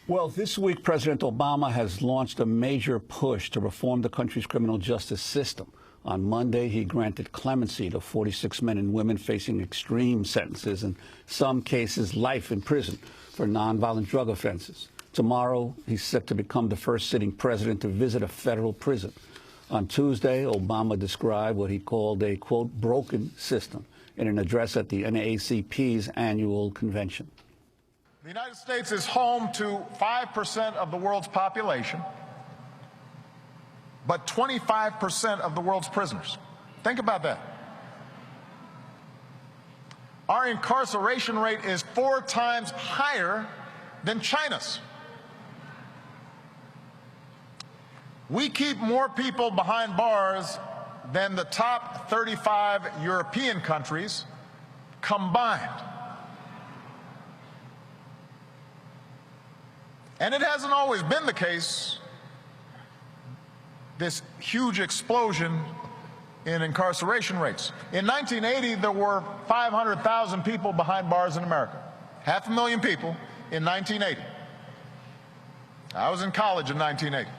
Well, this week, President Obama has launched a major push to reform the country's criminal justice system. On Monday, he granted clemency to 46 men and women facing extreme sentences, in some cases life in prison, for nonviolent drug offenses. Tomorrow, he's set to become the first sitting president to visit a federal prison. On Tuesday, Obama described what he called a, quote, broken system in an address at the NAACP's annual convention. The United States is home to 5% of the world's population, but 25% of the world's prisoners. Think about that. Our incarceration rate is 4 times higher than China's. We keep more people behind bars than the top 35 European countries combined. And it hasn't always been the case, this huge explosion in incarceration rates. In 1980, there were 500,000 people behind bars in America. 500,000 people in 1980. I was in college in 1980.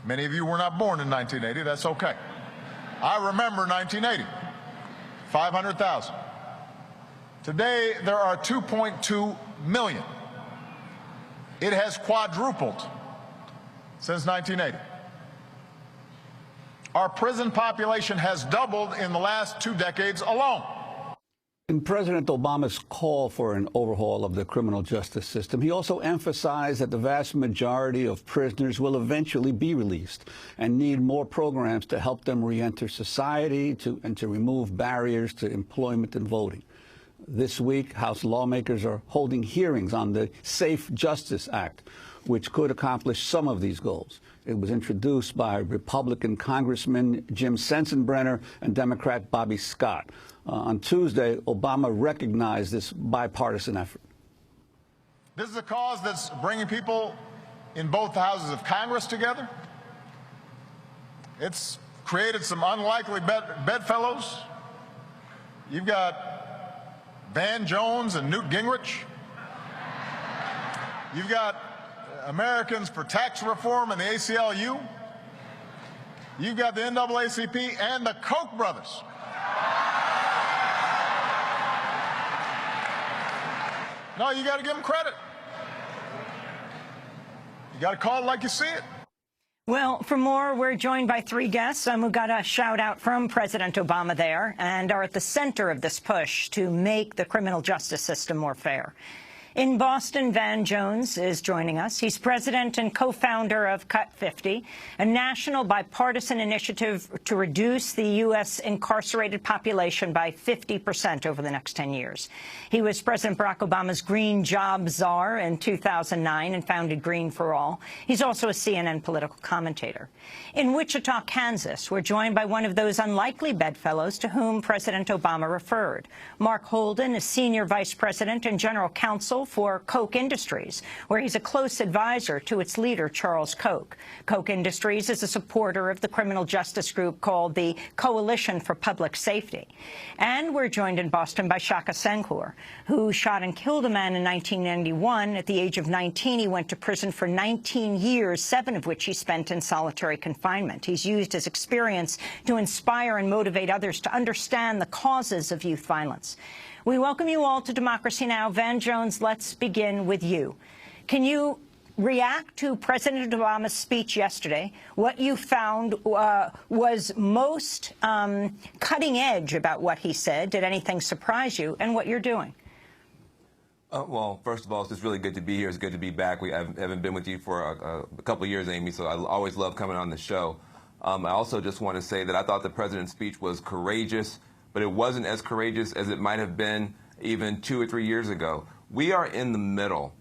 Many of you were not born in 1980. That's okay. I remember 1980. 500,000. Today, there are 2.2 million. It has quadrupled since 1980. Our prison population has doubled in the last 2 decades alone. In President Obama's call for an overhaul of the criminal justice system, he also emphasized that the vast majority of prisoners will eventually be released and need more programs to help them reenter society and to remove barriers to employment and voting. This week, House lawmakers are holding hearings on the Safe Justice Act, which could accomplish some of these goals. It was introduced by Republican Congressman Jim Sensenbrenner and Democrat Bobby Scott. On Tuesday, Obama recognized this bipartisan effort. This is a cause that's bringing people in both houses of Congress together. It's created some unlikely bedfellows. You've got Van Jones and Newt Gingrich. You've got Americans for Tax Reform and the ACLU. You've got the NAACP and the Koch brothers. No, you got to give them credit. You got to call it like you see it. Well, for more, we're joined by 3 guests who got a shout-out from President Obama there and are at the center of this push to make the criminal justice system more fair. In Boston, Van Jones is joining us. He's president and co-founder of Cut 50, a national bipartisan initiative to reduce the U.S. incarcerated population by 50% over the next 10 years. He was President Barack Obama's Green Job Czar in 2009 and founded Green for All. He's also a CNN political commentator. In Wichita, Kansas, we're joined by one of those unlikely bedfellows to whom President Obama referred. Mark Holden is senior vice president and general counsel for Koch Industries, where he's a close advisor to its leader, Charles Koch. Koch Industries is a supporter of the criminal justice group called the Coalition for Public Safety. And we're joined in Boston by Shaka Senghor, who shot and killed a man in 1991. At the age of 19, he went to prison for 19 years, 7 of which he spent in solitary confinement. He's used his experience to inspire and motivate others to understand the causes of youth violence. We welcome you all to Democracy Now! Van Jones, let's begin with you. Can you react to President Obama's speech yesterday? What you found was most cutting edge about what he said? Did anything surprise you? And what you're doing? Well, first of all, it's just really good to be here. It's good to be back. I haven't been with you for a couple of years, Amy, so I always love coming on the show. I also just want to say that I thought the president's speech was courageous, but it wasn't as courageous as it might have been even 2 or 3 years ago. We are in the middle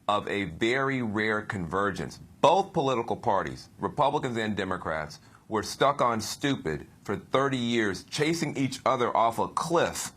of a very rare convergence. Both political parties, Republicans and Democrats, were stuck on stupid for 30 years, chasing each other off a cliff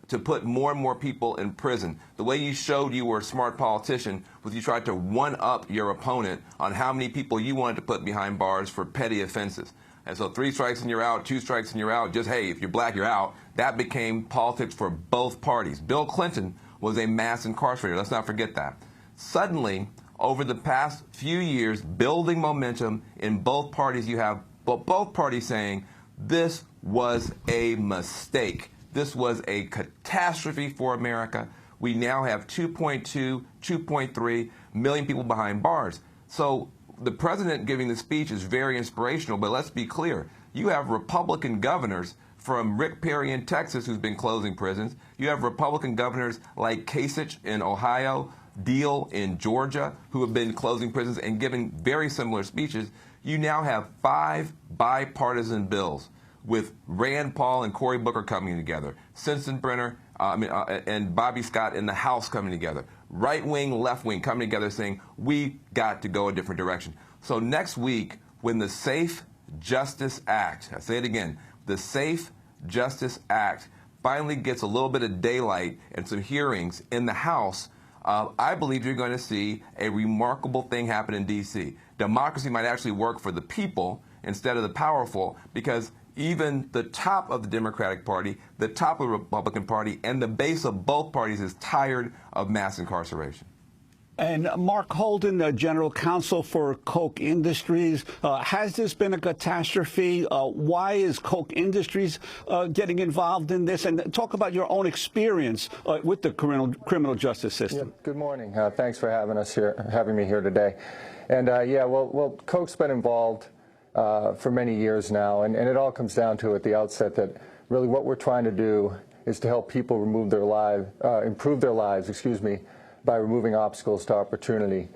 to put more and more people in prison. The way you showed you were a smart politician was you tried to one-up your opponent on how many people you wanted to put behind bars for petty offenses. And so 3 strikes and you're out, 2 strikes and you're out, just, hey, if you're black, you're out. That became politics for both parties. Bill Clinton was a mass incarcerator. Let's not forget that. Suddenly, over the past few years, building momentum in both parties. You have both parties saying this was a mistake. This was a catastrophe for America. We now have 2.2, 2.3 million people behind bars. So the president giving the speech is very inspirational, but let's be clear. You have Republican governors from Rick Perry in Texas, who's been closing prisons. You have Republican governors like Kasich in Ohio, Deal in Georgia, who have been closing prisons and giving very similar speeches. You now have 5 bipartisan bills with Rand Paul and Cory Booker coming together, Sensenbrenner and Bobby Scott in the House coming together, right wing, left wing coming together saying we got to go a different direction. So next week, when the Safe Justice Act, I say it again, the Safe Justice Act finally gets a little bit of daylight and some hearings in the House, I believe you're going to see a remarkable thing happen in D.C. Democracy might actually work for the people instead of the powerful, because even the top of the Democratic Party, the top of the Republican Party, and the base of both parties is tired of mass incarceration. And Mark Holden, General Counsel for Koch Industries, has this been a catastrophe? Why is Koch Industries getting involved in this? And talk about your own experience with the criminal justice system. Yeah, good morning. Thanks for having me here today. And well, Koch's been involved for many years now, and it all comes down to at the outset that really what we're trying to do is to help people improve their lives, by removing obstacles to opportunity.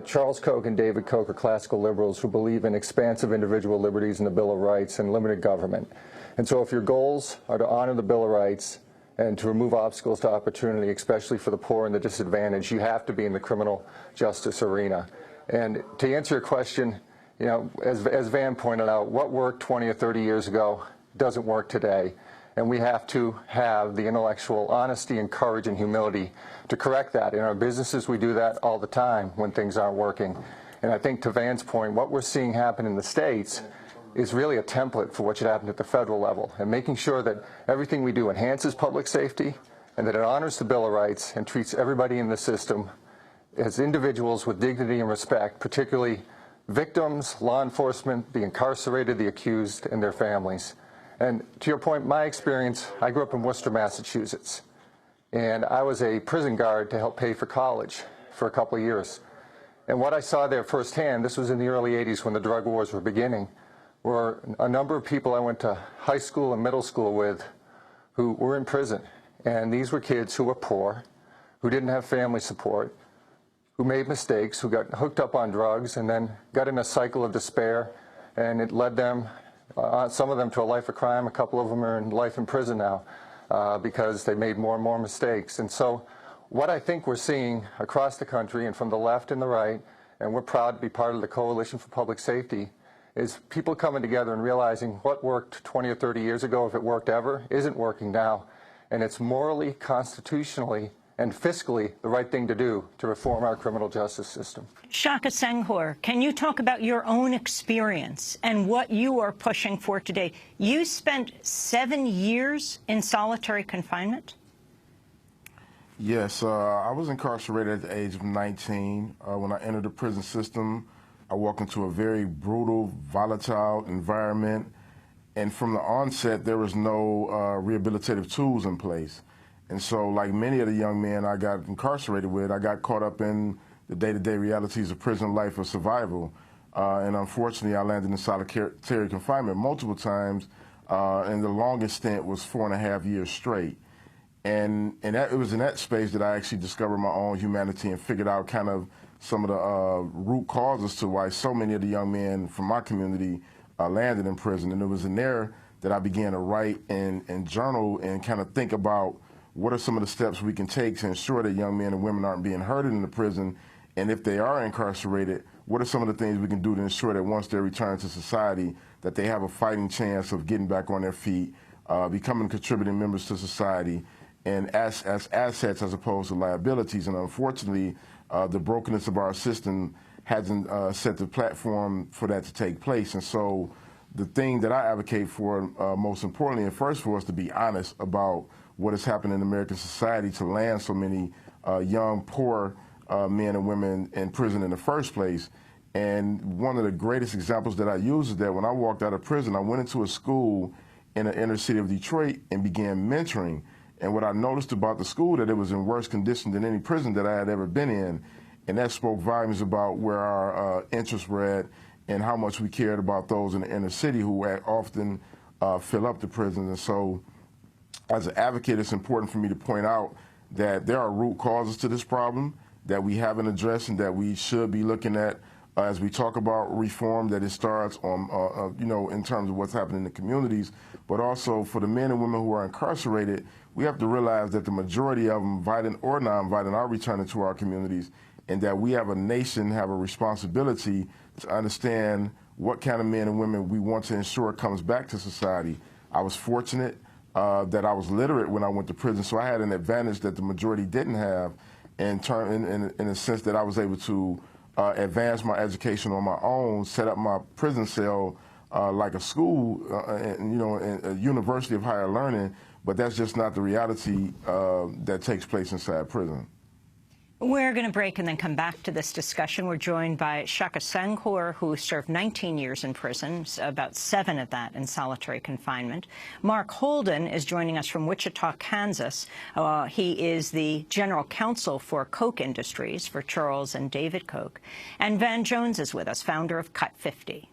Charles Koch and David Koch are classical liberals who believe in expansive individual liberties in the Bill of Rights and limited government. And so if your goals are to honor the Bill of Rights and to remove obstacles to opportunity, especially for the poor and the disadvantaged, you have to be in the criminal justice arena. And to answer your question, you know, as Van pointed out, what worked 20 or 30 years ago doesn't work today. And we have to have the intellectual honesty and courage and humility to correct that. In our businesses, we do that all the time when things aren't working. And I think to Van's point, what we're seeing happen in the states is really a template for what should happen at the federal level, and making sure that everything we do enhances public safety and that it honors the Bill of Rights and treats everybody in the system as individuals with dignity and respect, particularly victims, law enforcement, the incarcerated, the accused, and their families. And to your point, my experience, I grew up in Worcester, Massachusetts, and I was a prison guard to help pay for college for a couple of years. And what I saw there firsthand, this was in the early 80s when the drug wars were beginning, were a number of people I went to high school and middle school with who were in prison. And these were kids who were poor, who didn't have family support, who made mistakes, who got hooked up on drugs and then got in a cycle of despair, and it led them, some of them to a life of crime. A couple of them are in life in prison now because they made more and more mistakes. And so what I think we're seeing across the country and from the left and the right, and we're proud to be part of the Coalition for Public Safety, is people coming together and realizing what worked 20 or 30 years ago, if it worked ever, isn't working now. And it's morally, constitutionally, and fiscally the right thing to do to reform our criminal justice system. Shaka Senghor, can you talk about your own experience and what you are pushing for today? You spent 7 years in solitary confinement? Yes, I was incarcerated at the age of 19. When I entered the prison system, I walked into a very brutal, volatile environment. And from the onset, there was no rehabilitative tools in place. And so, like many of the young men I got incarcerated with, I got caught up in the day-to-day realities of prison life or survival. And unfortunately, I landed in solitary confinement multiple times, and the longest stint was 4.5 years straight. And it was in that space that I actually discovered my own humanity and figured out kind of some of the root causes to why so many of the young men from my community landed in prison. And it was in there that I began to write and journal and kind of think about what are some of the steps we can take to ensure that young men and women aren't being hurted in the prison, and if they are incarcerated, what are some of the things we can do to ensure that once they return to society, that they have a fighting chance of getting back on their feet, becoming contributing members to society, and as assets as opposed to liabilities. And unfortunately, the brokenness of our system hasn't set the platform for that to take place. And so the thing that I advocate for, most importantly and first for us, to be honest about what has happened in American society to land so many young, poor men and women in prison in the first place. And one of the greatest examples that I use is that when I walked out of prison, I went into a school in the inner city of Detroit and began mentoring. And what I noticed about the school, that it was in worse condition than any prison that I had ever been in. And that spoke volumes about where our interests were at and how much we cared about those in the inner city who often fill up the prisons. And so as an advocate, it's important for me to point out that there are root causes to this problem that we haven't addressed and that we should be looking at as we talk about reform, that it starts on, you know, in terms of what's happening in the communities, but also for the men and women who are incarcerated, we have to realize that the majority of them, violent or non-violent, are returning to our communities, and that we have a nation, have a responsibility to understand what kind of men and women we want to ensure comes back to society. I was fortunate that I was literate when I went to prison, so I had an advantage that the majority didn't have in a sense that I was able to advance my education on my own, set up my prison cell like a school, and, you know, a university of higher learning, but that's just not the reality that takes place inside prison. We're going to break and then come back to this discussion. We're joined by Shaka Sangkur, who served 19 years in prison, about 7 of that in solitary confinement. Mark Holden is joining us from Wichita, Kansas. He is the general counsel for Koch Industries, for Charles and David Koch. And Van Jones is with us, founder of Cut 50.